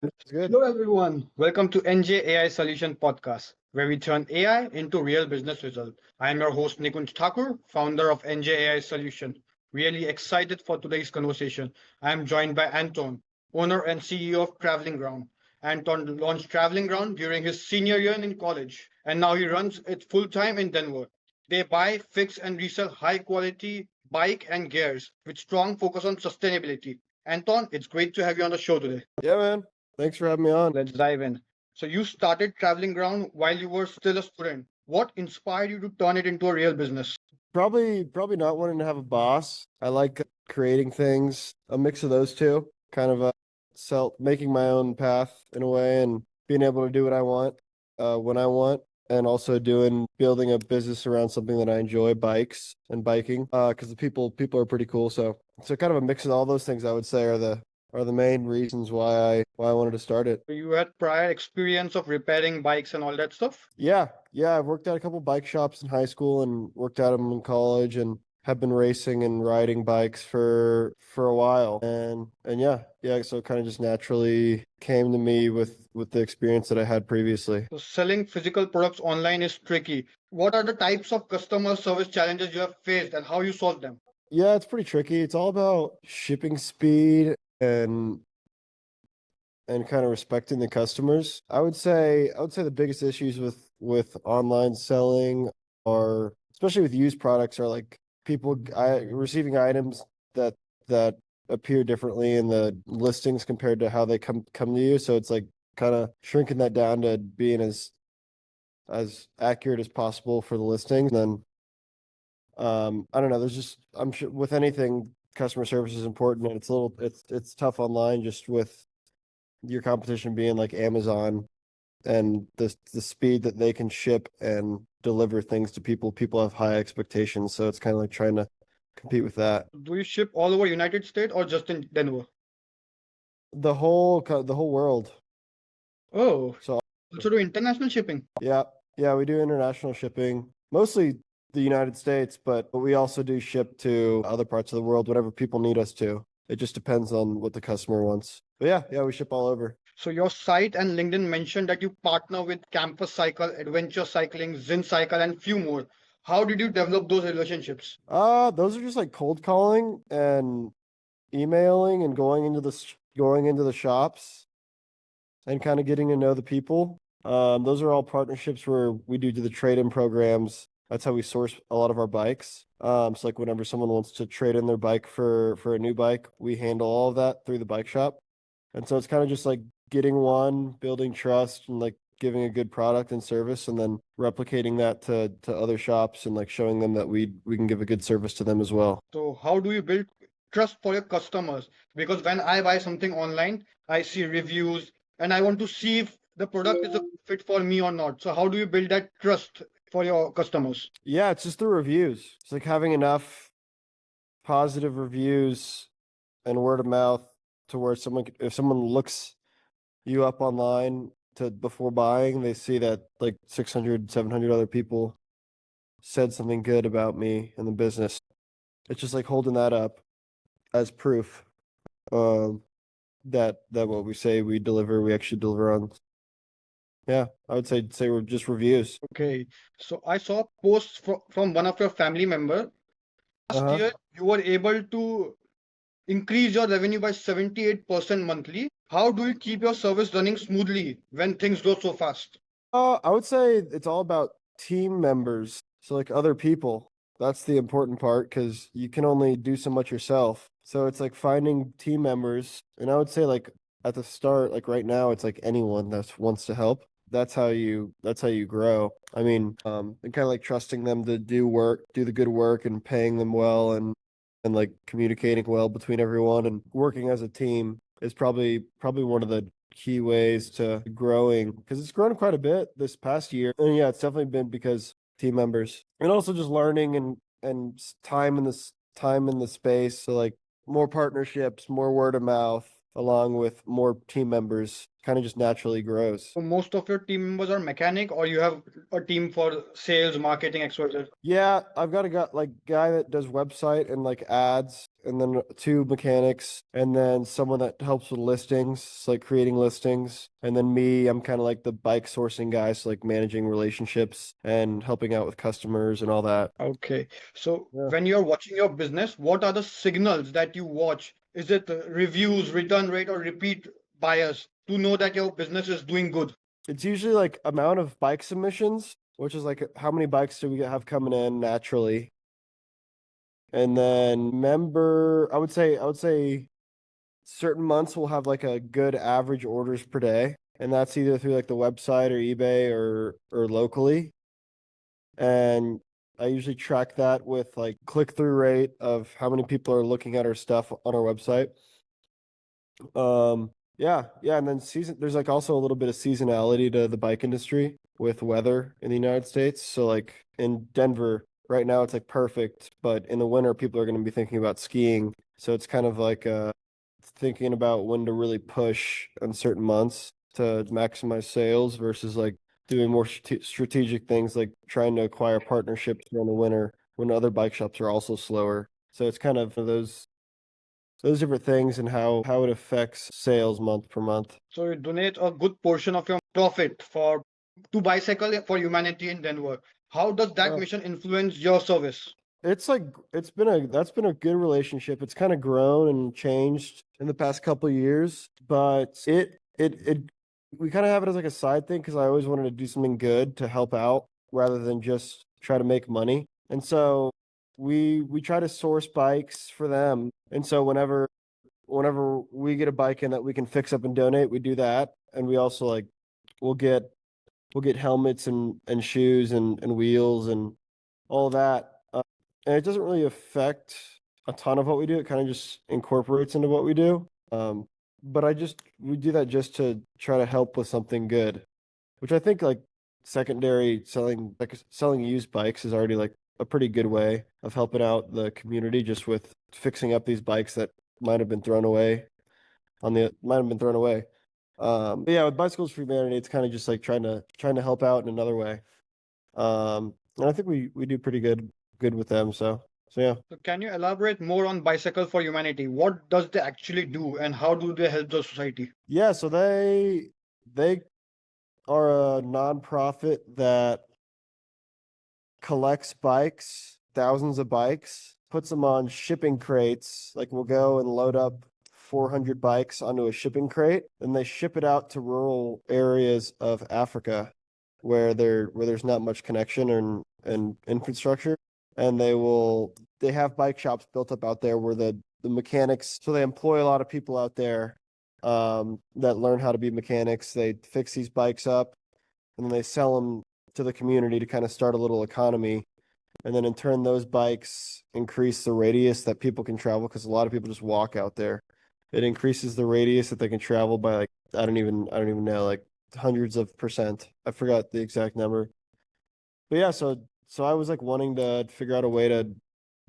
It's good. Hello, everyone. Welcome to NJAI Solution Podcast, where we turn AI into real business results. I am your host, Nikunj Thakur, founder of NJAI Solution. Really excited for today's conversation. I am joined by Anton, owner and CEO of Traveling Ground. Anton launched Traveling Ground during his senior year in college, and now he runs it full time in Denver. They buy, fix, and resell high quality bike and gears with strong focus on sustainability. Anton, it's great to have you on the show today. Yeah, man. Thanks for having me on. Let's dive in. So you started Traveling Ground while you were still a student. What inspired you to turn it into a real business? Probably not wanting to have a boss. I like creating things, a mix of those two, kind of making my own path in a way and being able to do what I want, when I want, and also building a business around something that I enjoy, bikes and biking, because the people are pretty cool. So kind of a mix of all those things I would say are the main reasons why I wanted to start it. You had prior experience of repairing bikes and all that stuff? Yeah, I've worked at a couple bike shops in high school and worked at them in college and have been racing and riding bikes for a while. And yeah, so it kind of just naturally came to me with the experience that I had previously. So selling physical products online is tricky. What are the types of customer service challenges you have faced and how you solve them? Yeah, it's pretty tricky. It's all about shipping speed and kind of respecting the customers. I would say the biggest issues with online selling are, especially with used products, are like receiving items that appear differently in the listings compared to how they come to you. So it's like kind of shrinking that down to being as accurate as possible for the listings. And then I don't know, I'm sure with anything, customer service is important, and it's tough online just with your competition being like Amazon and the speed that they can ship and deliver things to people. People have high expectations, so it's kind of like trying to compete with that. Do you ship all over United States or just in Denver? The whole world. Oh, So also do international shipping. yeah, we do international shipping, mostly the United States, but we also do ship to other parts of the world whenever people need us to. It just depends on what the customer wants. But yeah, we ship all over. So your site and LinkedIn mentioned that you partner with Campus Cycle, Adventure Cycling, Zin Cycle, and few more. How did you develop those relationships? Those are just like cold calling and emailing and going into the shops and kind of getting to know the people. Those are all partnerships where we do the trade-in programs. That's how we source a lot of our bikes. So like whenever someone wants to trade in their bike for a new bike, we handle all of that through the bike shop. And so it's kind of just like building trust and like giving a good product and service, and then replicating that to other shops and like showing them that we can give a good service to them as well. So how do you build trust for your customers? Because when I buy something online, I see reviews and I want to see if the product is a fit for me or not. So how do you build that trust for your customers? Yeah, it's just the reviews. It's like having enough positive reviews and word of mouth to where if someone looks you up online before buying, they see that like 600, 700 other people said something good about me and the business. It's just like holding that up as proof, that what we say we deliver, we actually deliver on. Yeah, I would say we're just reviews. Okay. So I saw a post from one of your family member. Last Uh-huh. year, you were able to increase your revenue by 78% monthly. How do you keep your service running smoothly when things go so fast? I would say it's all about team members. So like other people, that's the important part because you can only do so much yourself. So it's like finding team members. And I would say like at the start, like right now, it's like anyone that wants to help. That's how you grow. I mean, and kind of like trusting them to do the good work and paying them well and like communicating well between everyone and working as a team is probably one of the key ways to growing, because it's grown quite a bit this past year. And yeah, it's definitely been because team members, and also just learning and time in the space. So like more partnerships, more word of mouth, along with more team members, kind of just naturally grows. So most of your team members are mechanic, or you have a team for sales, marketing, XYZ. Yeah, I've got a guy that does website and like ads and then two mechanics, and then someone that helps with listings, like creating listings. And then me, I'm kind of like the bike sourcing guy, so like managing relationships and helping out with customers and all that. Okay. So Yeah. when you're watching your business, what are the signals that you watch? Is it reviews, return rate, or repeat buyers to know that your business is doing good? It's usually like amount of bike submissions, which is like how many bikes do we have coming in naturally. And then I would say certain months will have like a good average orders per day. And that's either through like the website or eBay or locally. And I usually track that with like click-through rate of how many people are looking at our stuff on our website. Yeah, and then there's like also a little bit of seasonality to the bike industry with weather in the United States. So like in Denver right now it's like perfect, but in the winter people are going to be thinking about skiing. So it's kind of like thinking about when to really push on certain months to maximize sales versus like doing more strategic things like trying to acquire partnerships during the winter when other bike shops are also slower. So it's kind of those different things and how it affects sales month per month. So you donate a good portion of your profit for to Bicycle for Humanity in Denver. How does that Yeah. mission influence your service? It's like that's been a good relationship. It's kind of grown and changed in the past couple of years, but it we kind of have it as like a side thing because I always wanted to do something good to help out rather than just try to make money. And so we try to source bikes for them. And so whenever we get a bike in that we can fix up and donate, we do that. And we also like we'll get we'll get helmets and shoes and wheels and all that. And it doesn't really affect a ton of what we do. It kind of just incorporates into what we do. But we do that just to try to help with something good, which I think like selling used bikes is already like a pretty good way of helping out the community just with fixing up these bikes that might have been thrown away might have been thrown away. But yeah, with Bicycles for Humanity, it's kind of just like trying to help out in another way. And I think we do pretty good with them. So yeah. So can you elaborate more on Bicycle for Humanity? What does they actually do and how do they help the society? Yeah, so they are a nonprofit that collects bikes, thousands of bikes, puts them on shipping crates. Like we'll go and load up 400 bikes onto a shipping crate, and they ship it out to rural areas of Africa where there's not much connection and infrastructure. And they have bike shops built up out there where the mechanics, so they employ a lot of people out there that learn how to be mechanics. They fix these bikes up and then they sell them to the community to kind of start a little economy. And then in turn, those bikes increase the radius that people can travel because a lot of people just walk out there. It increases the radius that they can travel by like I don't even know, like hundreds of percent. I forgot the exact number. But yeah, so I was like wanting to figure out a way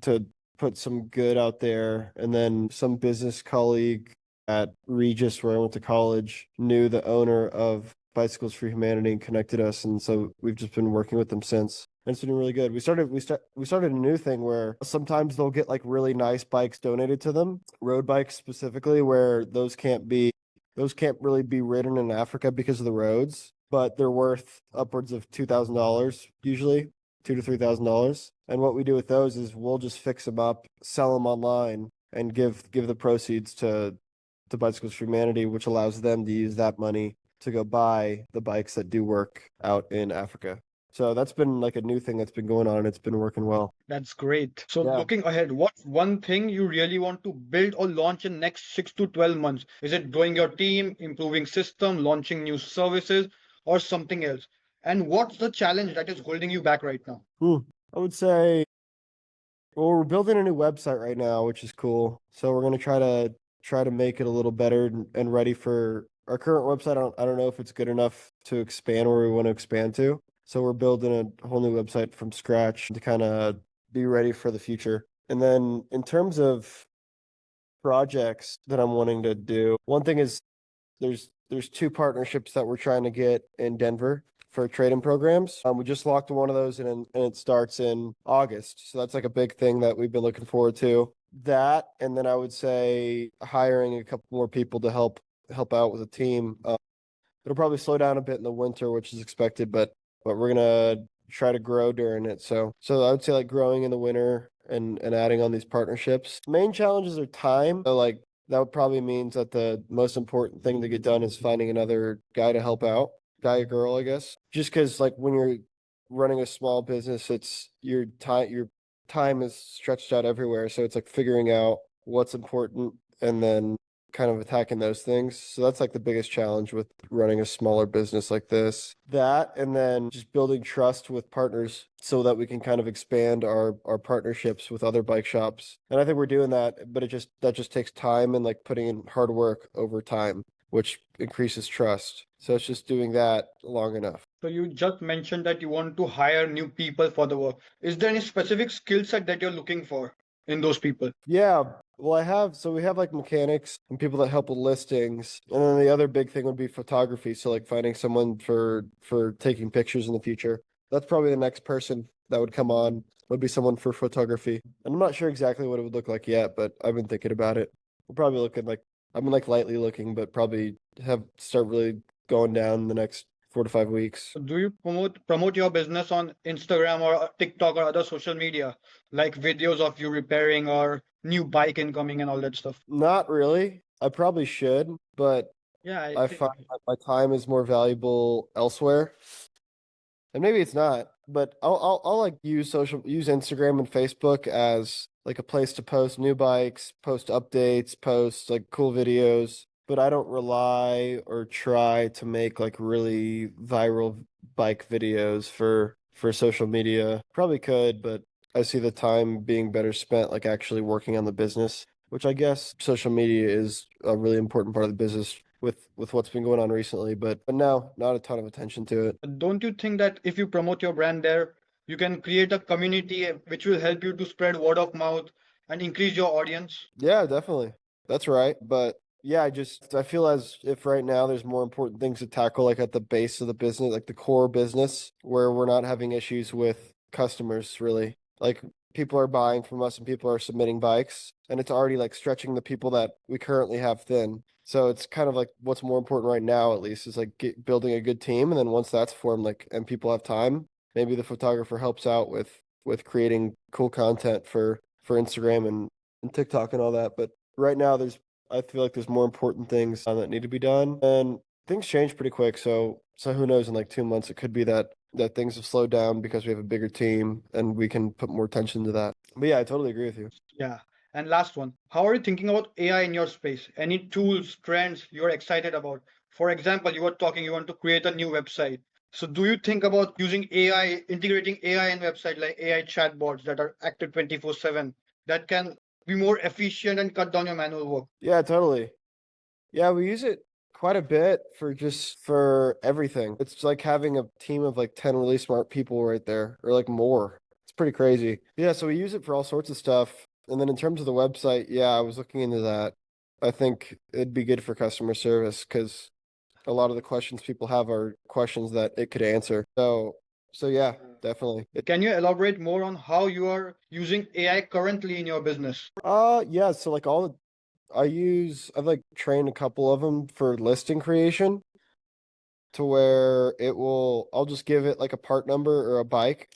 to put some good out there. And then some business colleague at Regis, where I went to college, knew the owner of Bicycles for Humanity and connected us. And so we've just been working with them since. And it's been really good. We started a new thing where sometimes they'll get like really nice bikes donated to them, road bikes specifically, where those can't really be ridden in Africa because of the roads, but they're worth upwards of $2,000 usually, $2,000 to $3,000. And what we do with those is we'll just fix them up, sell them online, and give the proceeds to Bicycles for Humanity, which allows them to use that money to go buy the bikes that do work out in Africa. So that's been like a new thing that's been going on and it's been working well. That's great. So Yeah. looking ahead, what's one thing you really want to build or launch in next 6 to 12 months? Is it growing your team, improving system, launching new services, or something else? And what's the challenge that is holding you back right now? I would say, well, we're building a new website right now, which is cool. So we're gonna try to make it a little better and ready for our current website. I don't know if it's good enough to expand where we want to expand to. So we're building a whole new website from scratch to kind of be ready for the future. And then in terms of projects that I'm wanting to do, one thing is there's two partnerships that we're trying to get in Denver for trade-in programs. We just locked one of those and it starts in August. So that's like a big thing that we've been looking forward to. That, and then I would say hiring a couple more people to help out with the team. It'll probably slow down a bit in the winter, which is expected, but we're gonna try to grow during it. So I would say like growing in the winter and adding on these partnerships. Main challenges are time. So like that would probably means that the most important thing to get done is finding another guy to help out, guy or girl, I guess. Just because like when you're running a small business, it's your time is stretched out everywhere. So it's like figuring out what's important and then kind of attacking those things. So that's like the biggest challenge with running a smaller business like this. That and then just building trust with partners so that we can kind of expand our partnerships with other bike shops. And I think we're doing that, but that just takes time and like putting in hard work over time, which increases trust. So it's just doing that long enough. So you just mentioned that you want to hire new people for the work. Is there any specific skill set that you're looking for in those people? Yeah, well, we have like mechanics and people that help with listings. And then the other big thing would be photography. So like finding someone for taking pictures in the future. That's probably the next person that would come on, would be someone for photography. And I'm not sure exactly what it would look like yet, but I've been thinking about it. We're probably looking like I've been like lightly looking, but probably have start really going down in the next 4 to 5 weeks. So do you promote your business on Instagram or TikTok or other social media, like videos of you repairing or new bike incoming and all that stuff? Not really. I probably should, but Yeah, I I think find that my time is more valuable elsewhere. And maybe it's not, but I'll like use Instagram and Facebook as like a place to post new bikes, post updates, post like cool videos, but I don't rely or try to make like really viral bike videos for social media. Probably could, but I see the time being better spent like actually working on the business, which I guess social media is a really important part of the business with what's been going on recently, but no, not a ton of attention to it. don't you think that if you promote your brand there, you can create a community which will help you to spread word of mouth and increase your audience? Yeah, definitely. That's right. But yeah, I feel as if right now there's more important things to tackle, like at the base of the business, like the core business, where we're not having issues with customers really. Like people are buying from us and people are submitting bikes, and it's already like stretching the people that we currently have thin. So it's kind of like what's more important right now, at least, is like building a good team, and then once that's formed, like and people have time, maybe the photographer helps out with creating cool content for Instagram and TikTok and all that. But right now, I feel like there's more important things that need to be done, and things change pretty quick. So who knows? In like 2 months, it could be that things have slowed down because we have a bigger team and we can put more attention to that. But yeah, I totally agree with you. Yeah. And last one, how are you thinking about AI in your space? Any tools, trends you're excited about? For example, you were talking you want to create a new website. So do you think about using AI, integrating AI in website like AI chatbots that are active 24/7 that can be more efficient and cut down your manual work? Yeah, totally. Yeah, we use it quite a bit for everything. It's like having a team of like 10 really smart people right there, or like more. It's pretty crazy. Yeah, so we use it for all sorts of stuff. And then in terms of the website, yeah, I was looking into that. I think it'd be good for customer service because a lot of the questions people have are questions that it could answer. So yeah, definitely. Can you elaborate more on how you are using AI currently in your business? Yeah, so like I've like trained a couple of them for listing creation to where I'll just give it like a part number or a bike,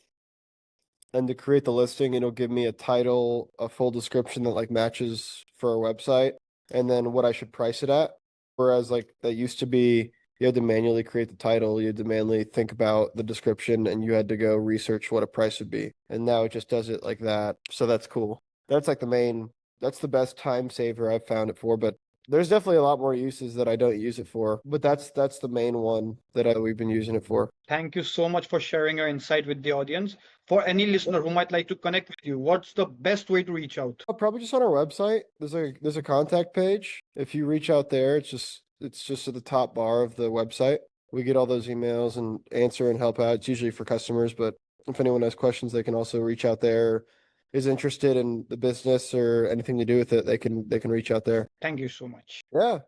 and to create the listing, it'll give me a title, a full description that like matches for our website, and then what I should price it at. Whereas like that used to be you had to manually create the title, you had to manually think about the description, and you had to go research what a price would be. And now it just does it like that. So that's cool. That's like that's the best time saver I've found it for, but there's definitely a lot more uses that I don't use it for, but that's the main one that we've been using it for. Thank you so much for sharing your insight with the audience. For any listener who might like to connect with you, what's the best way to reach out? Probably just on our website. There's a contact page. If you reach out there, it's just at the top bar of the website. We get all those emails and answer and help out. It's usually for customers, but if anyone has questions, they can also reach out there. Is interested in the business or anything to do with it, they can reach out there. Thank you so much. Yeah.